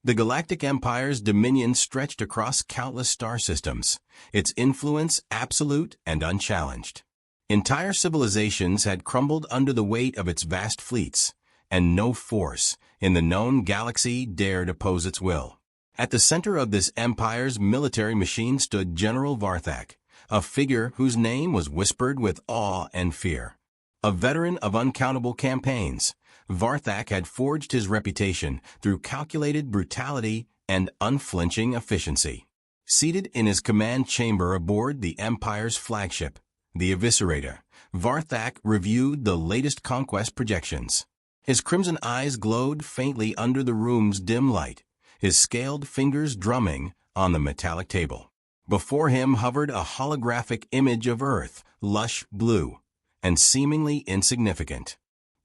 The Galactic Empire's dominion stretched across countless star systems, its influence absolute and unchallenged. Entire civilizations had crumbled under the weight of its vast fleets, and no force in the known galaxy dared oppose its will. At the center of this empire's military machine stood General Varthak, a figure whose name was whispered with awe and fear. A veteran of uncountable campaigns, Varthak had forged his reputation through calculated brutality and unflinching efficiency. Seated in his command chamber aboard the Empire's flagship, the Eviscerator, Varthak reviewed the latest conquest projections. His crimson eyes glowed faintly under the room's dim light, his scaled fingers drumming on the metallic table. Before him hovered a holographic image of Earth, lush blue, and seemingly insignificant.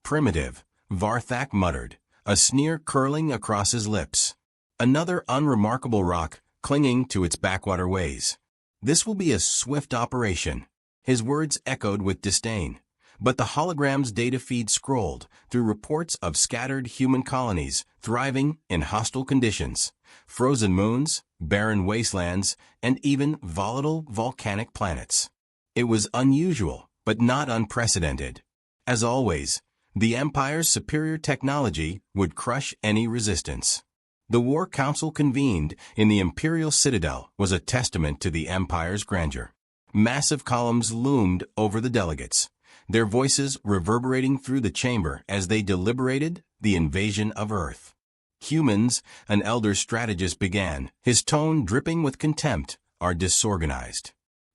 Primitive, Varthak muttered, a sneer curling across his lips. Another unremarkable rock clinging to its backwater ways. This will be a swift operation. His words echoed with disdain. But the hologram's data feed scrolled through reports of scattered human colonies thriving in hostile conditions, frozen moons, barren wastelands, and even volatile volcanic planets. It was unusual, but not unprecedented. As always, the Empire's superior technology would crush any resistance. The War Council convened in the Imperial Citadel was a testament to the Empire's grandeur. Massive columns loomed over the delegates, their voices reverberating through the chamber as they deliberated the invasion of Earth. Humans, an elder strategist began, his tone dripping with contempt, are disorganized.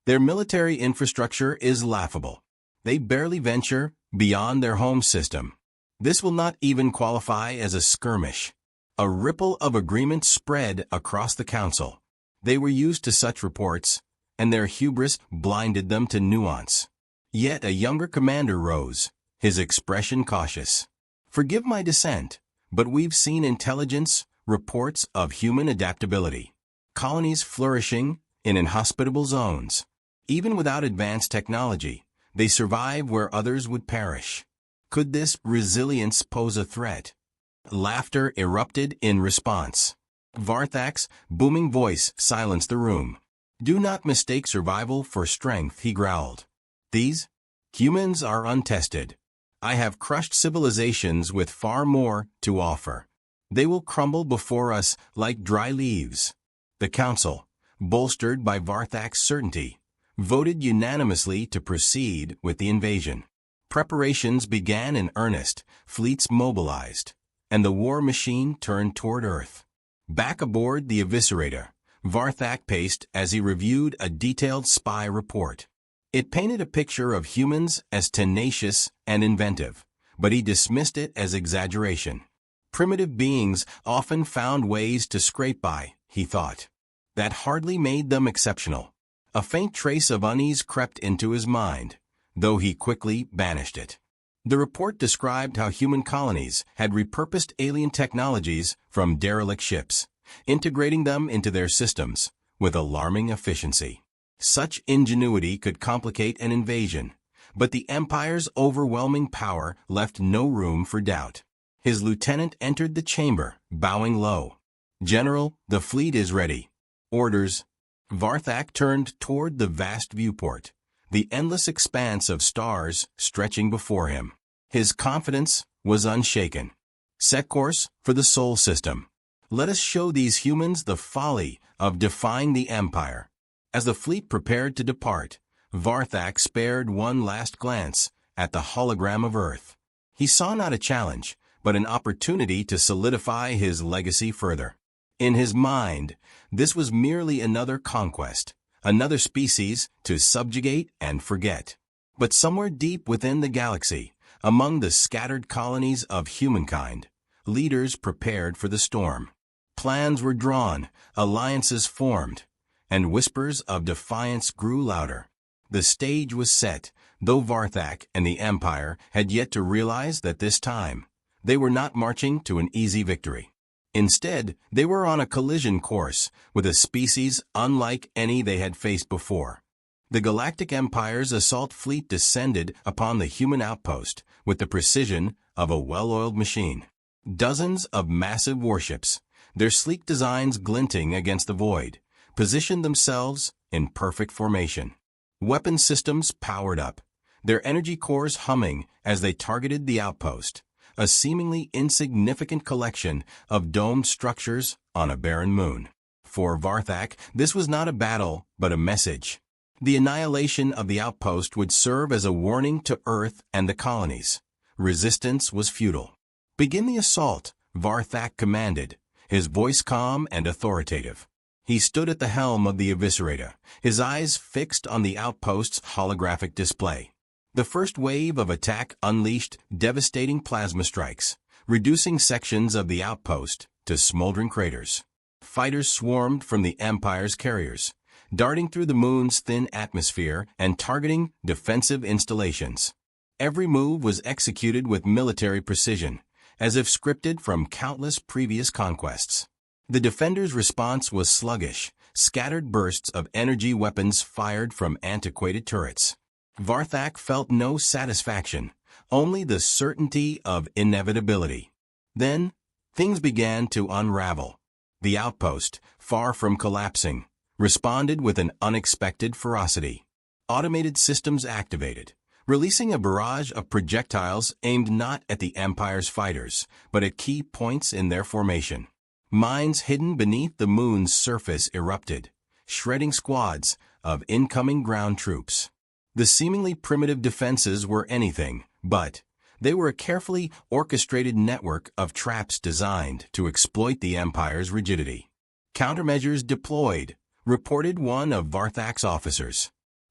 Their military infrastructure is laughable. They barely venture beyond their home system. This will not even qualify as a skirmish. A ripple of agreement spread across the council. They were used to such reports, and their hubris blinded them to nuance. Yet a younger commander rose, his expression cautious. "Forgive my dissent, but we've seen intelligence reports of human adaptability. Colonies flourishing in inhospitable zones. Even without advanced technology, they survive where others would perish. Could this resilience pose a threat?" Laughter erupted in response. Varthak's booming voice silenced the room. "Do not mistake survival for strength," he growled. "These humans are untested. I have crushed civilizations with far more to offer. They will crumble before us like dry leaves." The council, bolstered by Varthak's certainty, voted unanimously to proceed with the invasion. Preparations began in earnest, fleets mobilized, and the war machine turned toward Earth. Back aboard the Eviscerator, Varthak paced as he reviewed a detailed spy report. It painted a picture of humans as tenacious and inventive, but he dismissed it as exaggeration. Primitive beings often found ways to scrape by, he thought. That hardly made them exceptional. A faint trace of unease crept into his mind, though he quickly banished it. The report described how human colonies had repurposed alien technologies from derelict ships, integrating them into their systems with alarming efficiency. Such ingenuity could complicate an invasion, but the Empire's overwhelming power left no room for doubt. His lieutenant entered the chamber, bowing low. "General, the fleet is ready." "Orders." Varthak turned toward the vast viewport, the endless expanse of stars stretching before him. His confidence was unshaken. "Set course for the Sol system. Let us show these humans the folly of defying the Empire." As the fleet prepared to depart, Varthak spared one last glance at the hologram of Earth. He saw not a challenge, but an opportunity to solidify his legacy further. In his mind, this was merely another conquest, another species to subjugate and forget. But somewhere deep within the galaxy, among the scattered colonies of humankind, leaders prepared for the storm. Plans were drawn, alliances formed, and whispers of defiance grew louder. The stage was set, though Varthak and the Empire had yet to realize that this time, they were not marching to an easy victory. Instead, they were on a collision course with a species unlike any they had faced before. The Galactic Empire's assault fleet descended upon the human outpost with the precision of a well-oiled machine. Dozens of massive warships, their sleek designs glinting against the void, positioned themselves in perfect formation. Weapon systems powered up, their energy cores humming as they targeted the outpost, a seemingly insignificant collection of domed structures on a barren moon. For Varthak, this was not a battle, but a message. The annihilation of the outpost would serve as a warning to Earth and the colonies. Resistance was futile. "Begin the assault," Varthak commanded, his voice calm and authoritative. He stood at the helm of the Eviscerator, his eyes fixed on the outpost's holographic display. The first wave of attack unleashed devastating plasma strikes, reducing sections of the outpost to smoldering craters. Fighters swarmed from the Empire's carriers, darting through the moon's thin atmosphere and targeting defensive installations. Every move was executed with military precision, as if scripted from countless previous conquests. The defenders' response was sluggish, scattered bursts of energy weapons fired from antiquated turrets. Varthak felt no satisfaction, only the certainty of inevitability. Then, things began to unravel. The outpost, far from collapsing, responded with an unexpected ferocity. Automated systems activated, releasing a barrage of projectiles aimed not at the Empire's fighters, but at key points in their formation. Mines hidden beneath the moon's surface erupted, shredding squads of incoming ground troops. The seemingly primitive defenses were anything but. They were a carefully orchestrated network of traps designed to exploit the Empire's rigidity. "Countermeasures deployed," reported one of Varthak's officers.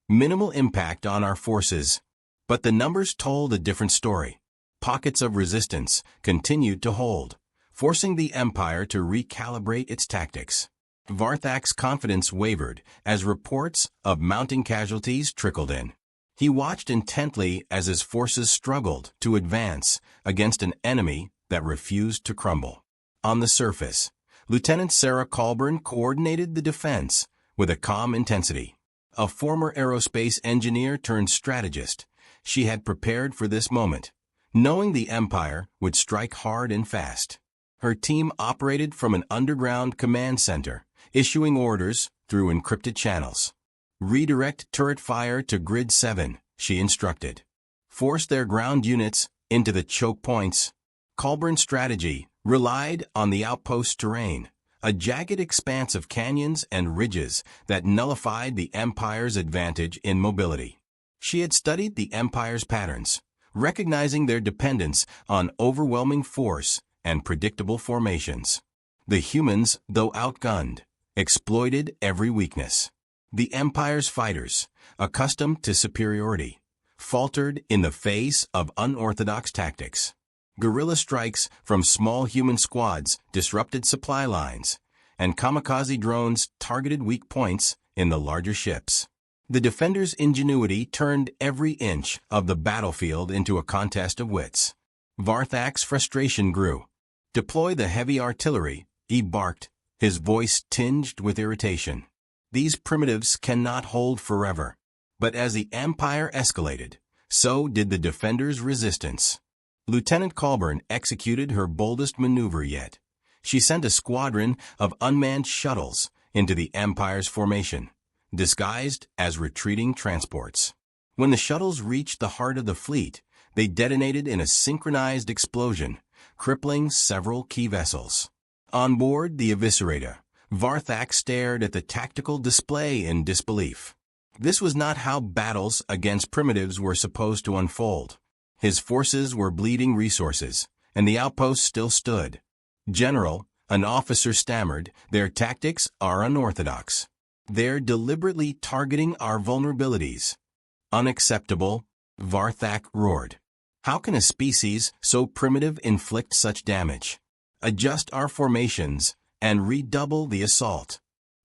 "Minimal impact on our forces." But the numbers told a different story. Pockets of resistance continued to hold, forcing the Empire to recalibrate its tactics. Varthak's confidence wavered as reports of mounting casualties trickled in. He watched intently as his forces struggled to advance against an enemy that refused to crumble. On the surface, Lieutenant Sarah Colburn coordinated the defense with a calm intensity. A former aerospace engineer turned strategist, she had prepared for this moment, knowing the Empire would strike hard and fast. Her team operated from an underground command center, issuing orders through encrypted channels. "Redirect turret fire to Grid 7, she instructed. "Force their ground units into the choke points." Colburn's strategy relied on the outpost terrain, a jagged expanse of canyons and ridges that nullified the Empire's advantage in mobility. She had studied the Empire's patterns, recognizing their dependence on overwhelming force and predictable formations. The humans, though outgunned, exploited every weakness. The Empire's fighters, accustomed to superiority, faltered in the face of unorthodox tactics. Guerrilla strikes from small human squads disrupted supply lines, and kamikaze drones targeted weak points in the larger ships. The defenders' ingenuity turned every inch of the battlefield into a contest of wits. Varthak's frustration grew. "Deploy the heavy artillery," he barked, his voice tinged with irritation. "These primitives cannot hold forever." But as the Empire escalated, so did the defenders' resistance. Lieutenant Colburn executed her boldest maneuver yet. She sent a squadron of unmanned shuttles into the Empire's formation, disguised as retreating transports. When the shuttles reached the heart of the fleet, they detonated in a synchronized explosion, crippling several key vessels. On board the Eviscerator, Varthak stared at the tactical display in disbelief. This was not how battles against primitives were supposed to unfold. His forces were bleeding resources, and the outpost still stood. "General," an officer stammered, "their tactics are unorthodox. They're deliberately targeting our vulnerabilities." "Unacceptable," Varthak roared. "How can a species so primitive inflict such damage? Adjust our formations and redouble the assault."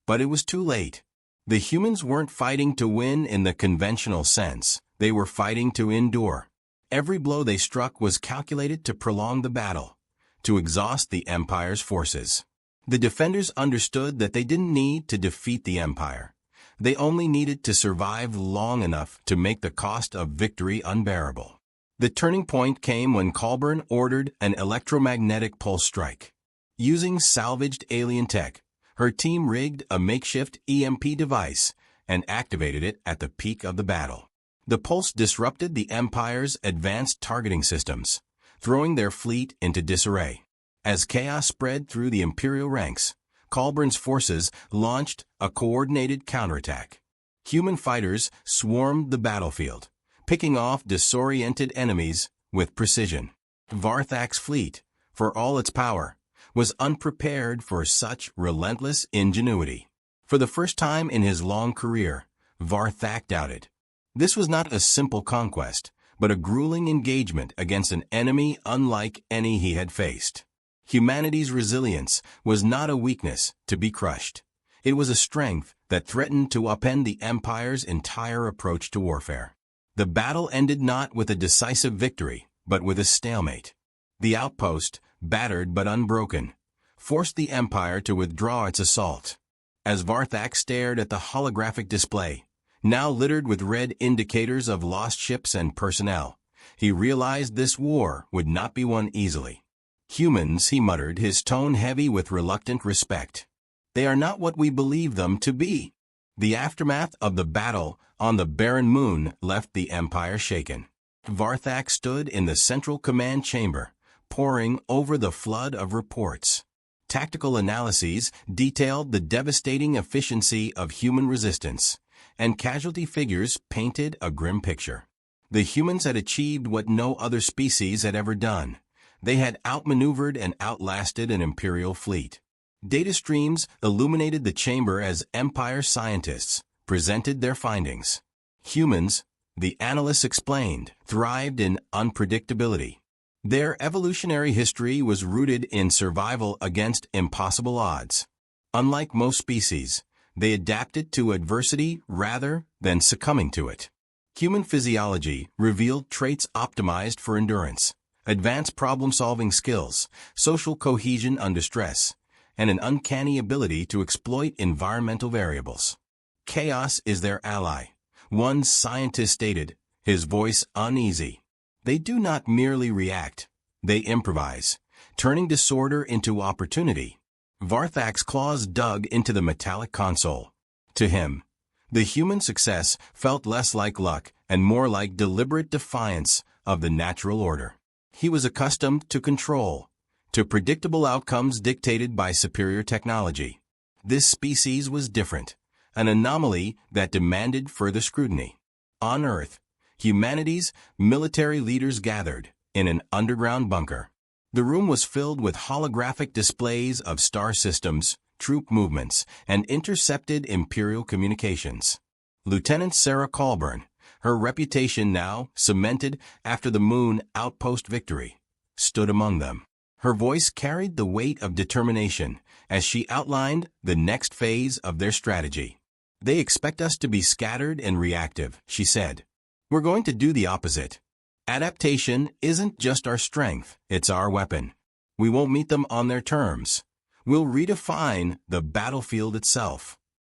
But it was too late. The humans weren't fighting to win in the conventional sense. They were fighting to endure. Every blow they struck was calculated to prolong the battle, to exhaust the Empire's forces. The defenders understood that they didn't need to defeat the Empire. They only needed to survive long enough to make the cost of victory unbearable. The turning point came when Colburn ordered an electromagnetic pulse strike. Using salvaged alien tech, her team rigged a makeshift EMP device and activated it at the peak of the battle. The pulse disrupted the Empire's advanced targeting systems, throwing their fleet into disarray. As chaos spread through the Imperial ranks, Colburn's forces launched a coordinated counterattack. Human fighters swarmed the battlefield, picking off disoriented enemies with precision. Varthak's fleet, for all its power, was unprepared for such relentless ingenuity. For the first time in his long career, Varthak doubted. This was not a simple conquest, but a grueling engagement against an enemy unlike any he had faced. Humanity's resilience was not a weakness to be crushed. It was a strength that threatened to upend the Empire's entire approach to warfare. The battle ended not with a decisive victory, but with a stalemate. The outpost, battered but unbroken, forced the Empire to withdraw its assault. As Varthak stared at the holographic display, now littered with red indicators of lost ships and personnel, he realized this war would not be won easily. Humans, he muttered, his tone heavy with reluctant respect. They are not what we believe them to be. The aftermath of the battle on the barren moon left the Empire shaken. Varthak stood in the central command chamber, poring over the flood of reports. Tactical analyses detailed the devastating efficiency of human resistance, and casualty figures painted a grim picture. The humans had achieved what no other species had ever done. They had outmaneuvered and outlasted an Imperial fleet. Data streams illuminated the chamber as Empire scientists presented their findings. Humans, the analysts explained, thrived in unpredictability. Their evolutionary history was rooted in survival against impossible odds. Unlike most species, they adapted to adversity rather than succumbing to it. Human physiology revealed traits optimized for endurance, advanced problem-solving skills, social cohesion under stress, and an uncanny ability to exploit environmental variables. Chaos is their ally, one scientist stated, his voice uneasy. They do not merely react, they improvise, turning disorder into opportunity. Varthak's claws dug into the metallic console. To him, the human success felt less like luck and more like deliberate defiance of the natural order. He was accustomed to control, to predictable outcomes dictated by superior technology. This species was different, an anomaly that demanded further scrutiny. On Earth, humanity's military leaders gathered in an underground bunker. The room was filled with holographic displays of star systems, troop movements, and intercepted Imperial communications. Lieutenant Sarah Colburn, her reputation now cemented after the Moon outpost victory, stood among them. Her voice carried the weight of determination as she outlined the next phase of their strategy. They expect us to be scattered and reactive, she said. We're going to do the opposite. Adaptation isn't just our strength, it's our weapon. We won't meet them on their terms. We'll redefine the battlefield itself.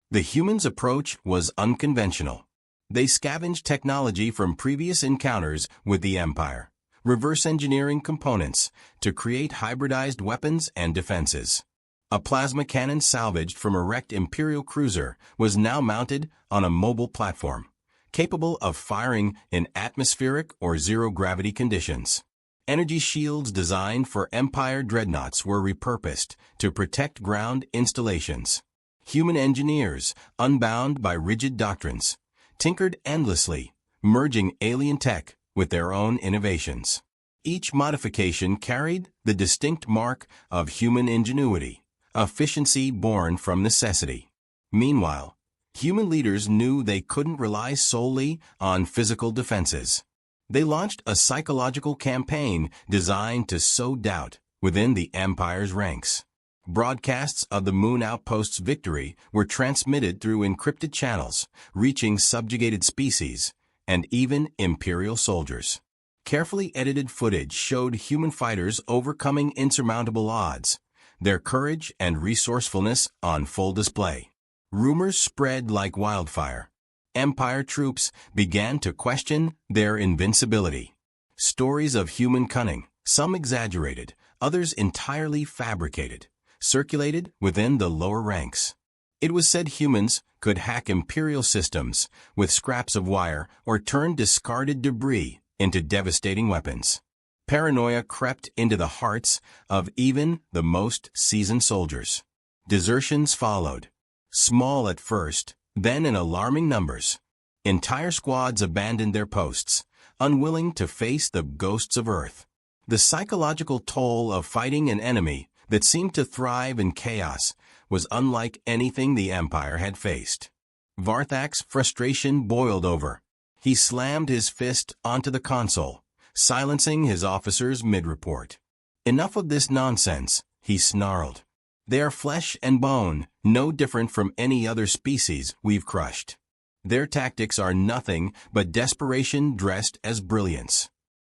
The humans' approach was unconventional. They scavenged technology from previous encounters with the Empire, reverse engineering components to create hybridized weapons and defenses. A plasma cannon salvaged from a wrecked Imperial cruiser was now mounted on a mobile platform, capable of firing in atmospheric or zero-gravity conditions. Energy shields designed for Empire dreadnoughts were repurposed to protect ground installations. Human engineers, unbound by rigid doctrines, tinkered endlessly, merging alien tech with their own innovations. Each modification carried the distinct mark of human ingenuity, efficiency born from necessity. Meanwhile, human leaders knew they couldn't rely solely on physical defenses. They launched a psychological campaign designed to sow doubt within the Empire's ranks. Broadcasts of the Moon outpost's victory were transmitted through encrypted channels, reaching subjugated species and even Imperial soldiers. Carefully edited footage showed human fighters overcoming insurmountable odds, their courage and resourcefulness on full display. Rumors spread like wildfire. Empire troops began to question their invincibility. Stories of human cunning, some exaggerated, others entirely fabricated, circulated within the lower ranks. It was said humans could hack imperial systems with scraps of wire or turn discarded debris into devastating weapons. Paranoia crept into the hearts of even the most seasoned soldiers. Desertions followed, small at first, then in alarming numbers. Entire squads abandoned their posts, unwilling to face the ghosts of Earth. The psychological toll of fighting an enemy that seemed to thrive in chaos was unlike anything the Empire had faced. Varthak's frustration boiled over. He slammed his fist onto the console, silencing his officers mid-report. "Enough of this nonsense," he snarled. "They are flesh and bone, no different from any other species we've crushed. Their tactics are nothing but desperation dressed as brilliance."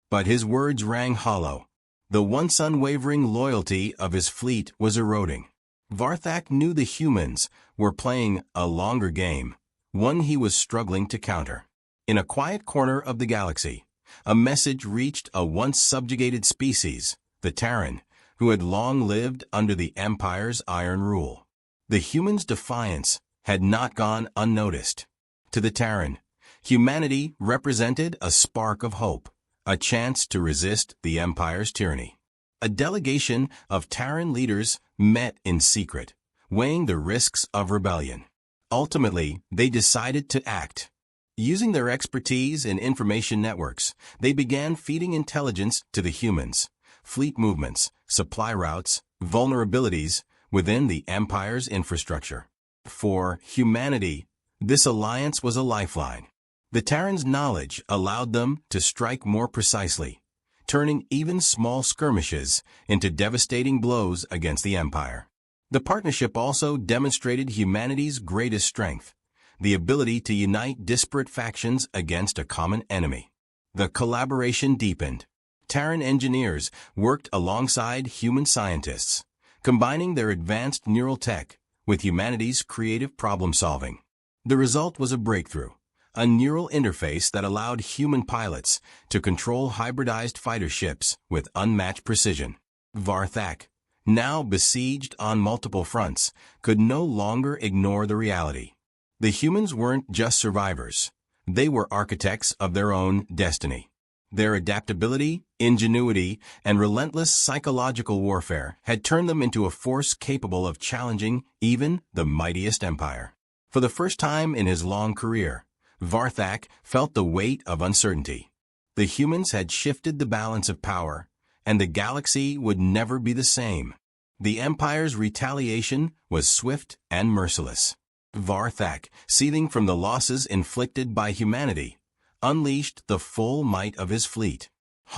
But his words rang hollow. The once unwavering loyalty of his fleet was eroding. Varthak knew the humans were playing a longer game, one he was struggling to counter. In a quiet corner of the galaxy, a message reached a once subjugated species, the Terran, who had long lived under the Empire's iron rule. The humans' defiance had not gone unnoticed. To the Terran, humanity represented a spark of hope, a chance to resist the Empire's tyranny. A delegation of Terran leaders met in secret, weighing the risks of rebellion. Ultimately, they decided to act. Using their expertise in information networks, they began feeding intelligence to the humans, fleet movements, supply routes, vulnerabilities within the Empire's infrastructure. For humanity, this alliance was a lifeline. The Terrans' knowledge allowed them to strike more precisely, turning even small skirmishes into devastating blows against the Empire. The partnership also demonstrated humanity's greatest strength, the ability to unite disparate factions against a common enemy. The collaboration deepened. Terran engineers worked alongside human scientists, combining their advanced neural tech with humanity's creative problem-solving. The result was a breakthrough, a neural interface that allowed human pilots to control hybridized fighter ships with unmatched precision. Varthak, now besieged on multiple fronts, could no longer ignore the reality. The humans weren't just survivors. They were architects of their own destiny. Their adaptability, ingenuity, and relentless psychological warfare had turned them into a force capable of challenging even the mightiest empire. For the first time in his long career, Varthak felt the weight of uncertainty. The humans had shifted the balance of power, and the galaxy would never be the same. The Empire's retaliation was swift and merciless. Varthak, seething from the losses inflicted by humanity, unleashed the full might of his fleet.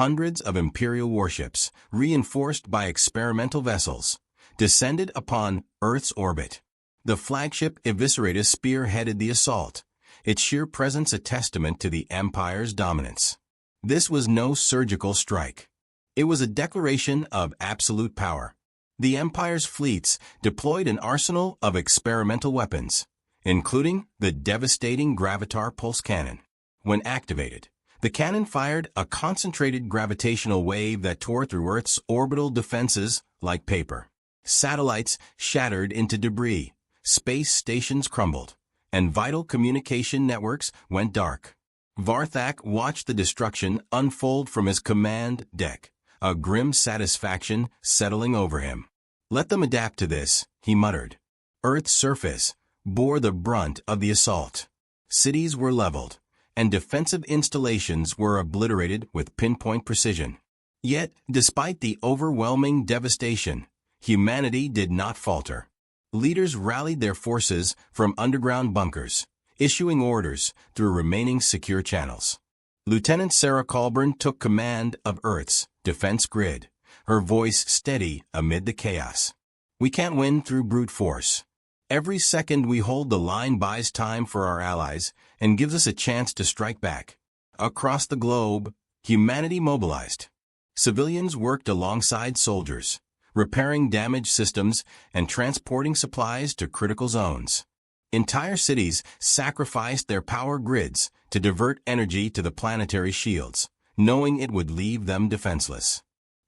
Hundreds of Imperial warships, reinforced by experimental vessels, descended upon Earth's orbit. The flagship Evisceratus spearheaded the assault, its sheer presence a testament to the Empire's dominance. This was no surgical strike. It was a declaration of absolute power. The Empire's fleets deployed an arsenal of experimental weapons, including the devastating gravitar pulse cannon. When activated, the cannon fired a concentrated gravitational wave that tore through Earth's orbital defenses like paper. Satellites shattered into debris, space stations crumbled, and vital communication networks went dark. Varthak watched the destruction unfold from his command deck, a grim satisfaction settling over him. "Let them adapt to this," he muttered. Earth's surface bore the brunt of the assault. Cities were leveled, and defensive installations were obliterated with pinpoint precision. Yet, despite the overwhelming devastation, humanity did not falter. Leaders rallied their forces from underground bunkers, issuing orders through remaining secure channels. Lieutenant Sarah Colburn took command of Earth's defense grid, her voice steady amid the chaos. "We can't win through brute force. Every second we hold the line buys time for our allies and gives us a chance to strike back." Across the globe, humanity mobilized. Civilians worked alongside soldiers, repairing damaged systems and transporting supplies to critical zones. Entire cities sacrificed their power grids to divert energy to the planetary shields, knowing it would leave them defenseless.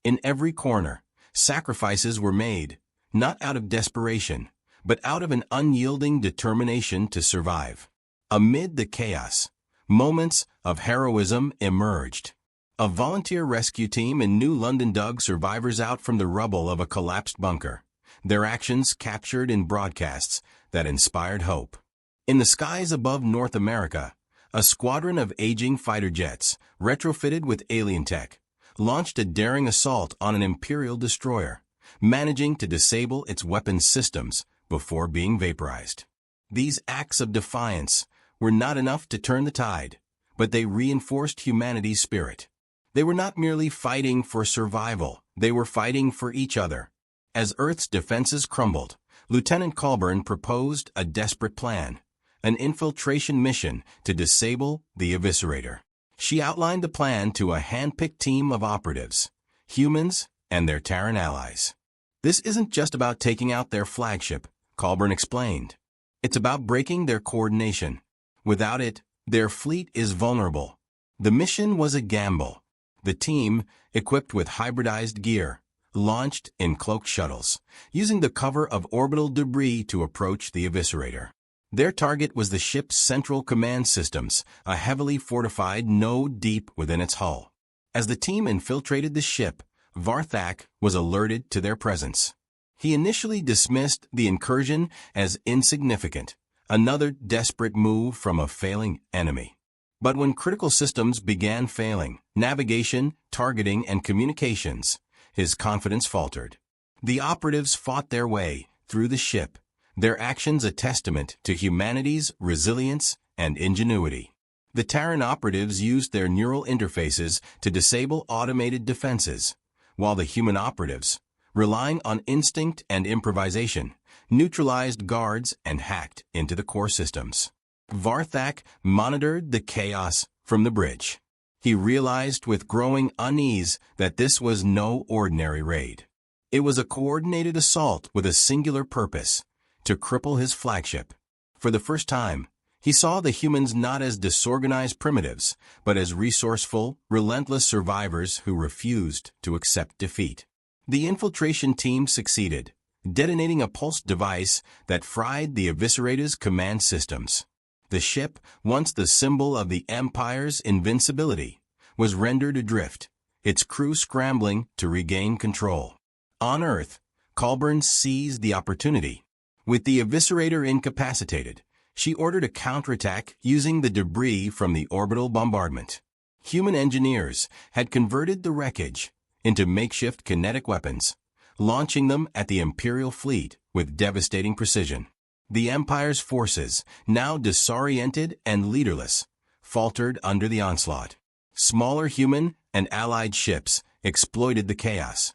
In every corner, Sacrifices were made, not out of desperation, but out of an unyielding determination to survive. Amid the chaos, moments of heroism emerged. A volunteer rescue team in New London dug survivors out from the rubble of a collapsed bunker, their actions captured in broadcasts that inspired hope. In the skies above North America, a squadron of aging fighter jets, retrofitted with alien tech, launched a daring assault on an Imperial destroyer, managing to disable its weapons systems before being vaporized. These acts of defiance were not enough to turn the tide, but they reinforced humanity's spirit. They were not merely fighting for survival, they were fighting for each other. As Earth's defenses crumbled, Lieutenant Colburn proposed a desperate plan, an infiltration mission to disable the Eviscerator. She outlined the plan to a hand-picked team of operatives, humans and their Terran allies. This isn't just about taking out their flagship, Colburn explained. It's about breaking their coordination. Without it, their fleet is vulnerable. The mission was a gamble. The team, equipped with hybridized gear, launched in cloaked shuttles, using the cover of orbital debris to approach the Eviscerator. Their target was the ship's central command systems, a heavily fortified node deep within its hull. As the team infiltrated the ship, Varthak was alerted to their presence. He initially dismissed the incursion as insignificant, another desperate move from a failing enemy. But when critical systems began failing, navigation, targeting, and communications, his confidence faltered. The operatives fought their way through the ship, their actions a testament to humanity's resilience and ingenuity. The Terran operatives used their neural interfaces to disable automated defenses, while the human operatives, relying on instinct and improvisation, neutralized guards and hacked into the core systems. Varthak monitored the chaos from the bridge. He realized with growing unease that this was no ordinary raid. It was a coordinated assault with a singular purpose: to cripple his flagship. For the first time, he saw the humans not as disorganized primitives, but as resourceful, relentless survivors who refused to accept defeat. The infiltration team succeeded, detonating a pulse device that fried the Eviscerator's command systems. The ship, once the symbol of the Empire's invincibility, was rendered adrift, its crew scrambling to regain control. On Earth, Colburn seized the opportunity. With the Eviscerator incapacitated, she ordered a counterattack using the debris from the orbital bombardment. Human engineers had converted the wreckage into makeshift kinetic weapons, launching them at the Imperial fleet with devastating precision. The Empire's forces, now disoriented and leaderless, faltered under the onslaught. Smaller human and allied ships exploited the chaos,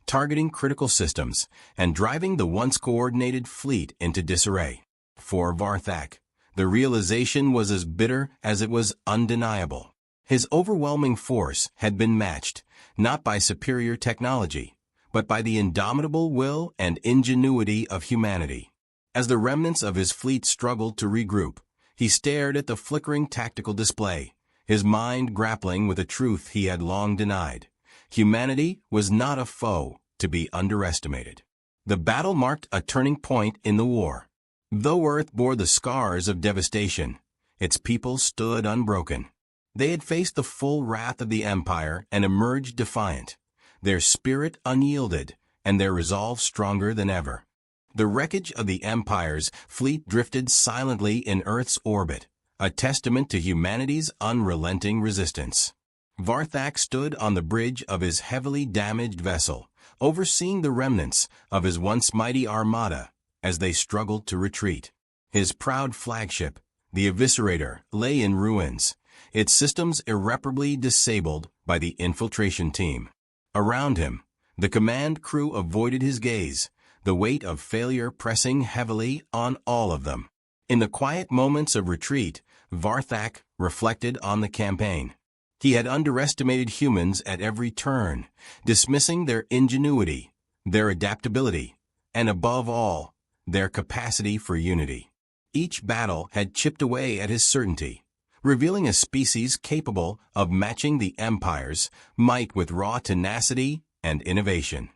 targeting critical systems and driving the once coordinated fleet into disarray. For Varthak, the realization was as bitter as it was undeniable. His overwhelming force had been matched, not by superior technology, but by the indomitable will and ingenuity of humanity. As the remnants of his fleet struggled to regroup, he stared at the flickering tactical display, his mind grappling with a truth he had long denied. Humanity was not a foe to be underestimated. The battle marked a turning point in the war. Though Earth bore the scars of devastation, its people stood unbroken. They had faced the full wrath of the Empire and emerged defiant, their spirit unyielded and their resolve stronger than ever. The wreckage of the Empire's fleet drifted silently in Earth's orbit, a testament to humanity's unrelenting resistance. Varthak stood on the bridge of his heavily damaged vessel, overseeing the remnants of his once mighty armada as they struggled to retreat. His proud flagship, the Eviscerator, lay in ruins, its systems irreparably disabled by the infiltration team. Around him, the command crew avoided his gaze, the weight of failure pressing heavily on all of them. In the quiet moments of retreat, Varthak reflected on the campaign. He had underestimated humans at every turn, dismissing their ingenuity, their adaptability, and above all, their capacity for unity. Each battle had chipped away at his certainty, revealing a species capable of matching the Empire's might with raw tenacity and innovation.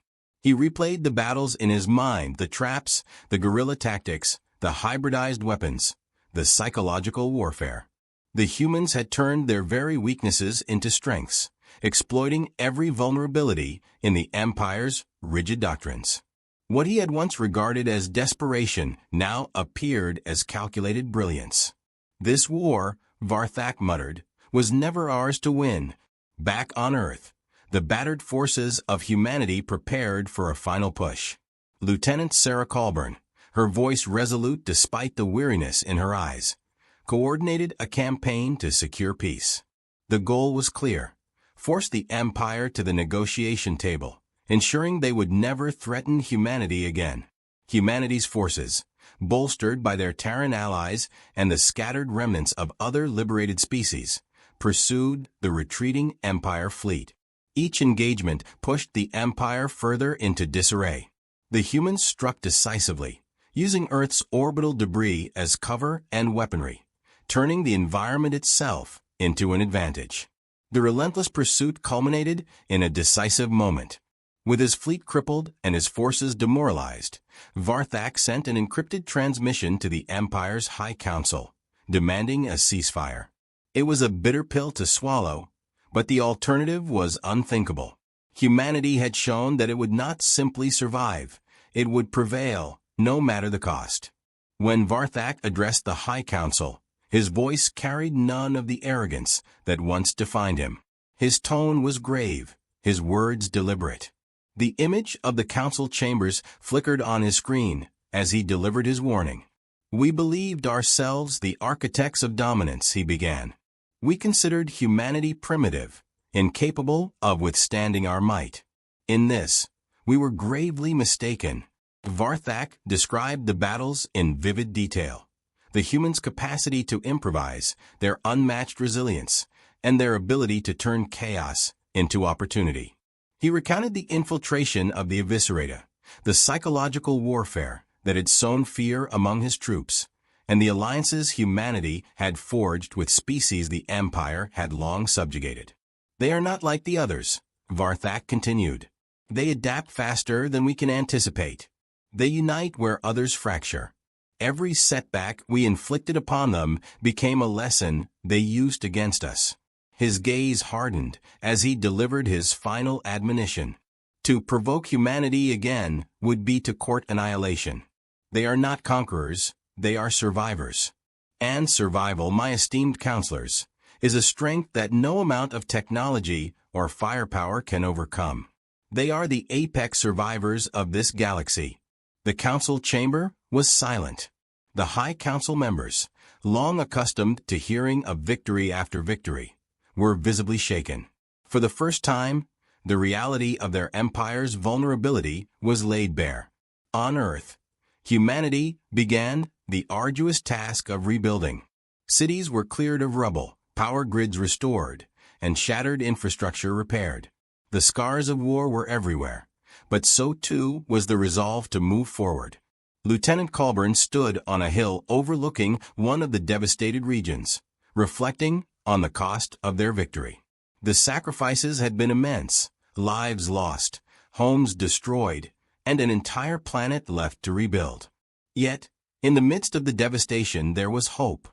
He replayed the battles in his mind, the traps, the guerrilla tactics, the hybridized weapons, the psychological warfare. The humans had turned their very weaknesses into strengths, exploiting every vulnerability in the Empire's rigid doctrines. What he had once regarded as desperation now appeared as calculated brilliance. "This war," Varthak muttered, "was never ours to win." Back on Earth, the battered forces of humanity prepared for a final push. Lieutenant Sarah Colburn, her voice resolute despite the weariness in her eyes, coordinated a campaign to secure peace. The goal was clear: force the Empire to the negotiation table, ensuring they would never threaten humanity again. Humanity's forces, bolstered by their Terran allies and the scattered remnants of other liberated species, pursued the retreating Empire fleet. Each engagement pushed the Empire further into disarray. The humans struck decisively, using Earth's orbital debris as cover and weaponry, turning the environment itself into an advantage. The relentless pursuit culminated in a decisive moment. With his fleet crippled and his forces demoralized, Varthak sent an encrypted transmission to the Empire's High Council, demanding a ceasefire. It was a bitter pill to swallow, but the alternative was unthinkable. Humanity had shown that it would not simply survive, it would prevail, no matter the cost. When Varthak addressed the High Council, his voice carried none of the arrogance that once defined him. His tone was grave, his words deliberate. The image of the council chambers flickered on his screen as he delivered his warning. "We believed ourselves the architects of dominance," he began. "We considered humanity primitive, incapable of withstanding our might. In this, we were gravely mistaken." Varthak described the battles in vivid detail: the humans' capacity to improvise, their unmatched resilience, and their ability to turn chaos into opportunity. He recounted the infiltration of the Eviscerata, the psychological warfare that had sown fear among his troops, and the alliances humanity had forged with species the Empire had long subjugated. "They are not like the others," Varthak continued. "They adapt faster than we can anticipate. They unite where others fracture. Every setback we inflicted upon them became a lesson they used against us." His gaze hardened as he delivered his final admonition. To provoke humanity again would be to court annihilation. "They are not conquerors, they are survivors. And survival, my esteemed counselors, is a strength that no amount of technology or firepower can overcome. They are the apex survivors of this galaxy." The council chamber was silent. The High Council members, long accustomed to hearing of victory after victory, were visibly shaken. For the first time, the reality of their empire's vulnerability was laid bare. On Earth, humanity began the arduous task of rebuilding. Cities were cleared of rubble, power grids restored, and shattered infrastructure repaired. The scars of war were everywhere, but so too was the resolve to move forward. Lieutenant Colburn stood on a hill overlooking one of the devastated regions, reflecting on the cost of their victory. The sacrifices had been immense: lives lost, homes destroyed, and an entire planet left to rebuild. Yet, in the midst of the devastation there was hope.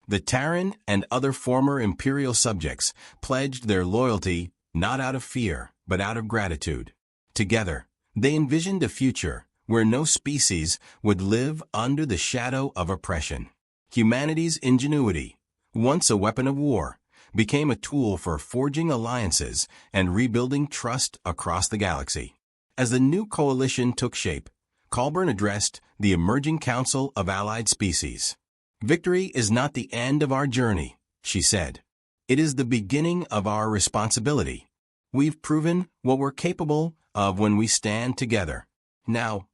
The Terran and other former Imperial subjects pledged their loyalty not out of fear, but out of gratitude. Together, they envisioned a future where no species would live under the shadow of oppression. Humanity's ingenuity, once a weapon of war, became a tool for forging alliances and rebuilding trust across the galaxy. As the new coalition took shape, Colburn addressed the emerging Council of Allied Species. "Victory is not the end of our journey," she said. "It is the beginning of our responsibility. We've proven what we're capable of when we stand together. Now,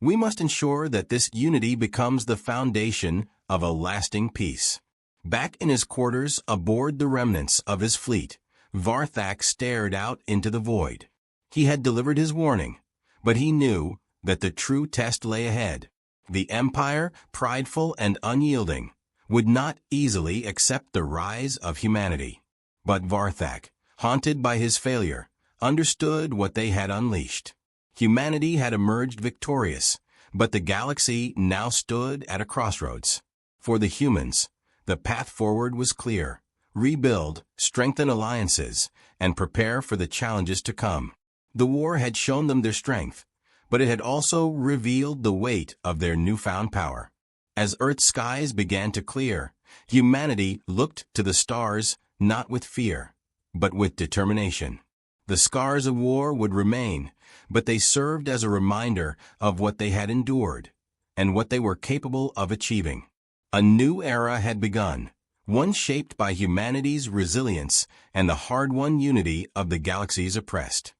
we must ensure that this unity becomes the foundation of a lasting peace." Back in his quarters aboard the remnants of his fleet, Varthak stared out into the void. He had delivered his warning, but he knew that the true test lay ahead. The Empire, prideful and unyielding, would not easily accept the rise of humanity. But Varthak, haunted by his failure, understood what they had unleashed. Humanity had emerged victorious, but the galaxy now stood at a crossroads. For the humans, the path forward was clear: rebuild, strengthen alliances, and prepare for the challenges to come. The war had shown them their strength, but it had also revealed the weight of their newfound power. As Earth's skies began to clear, humanity looked to the stars not with fear, but with determination. The scars of war would remain, but they served as a reminder of what they had endured and what they were capable of achieving. A new era had begun, one shaped by humanity's resilience and the hard-won unity of the galaxy's oppressed.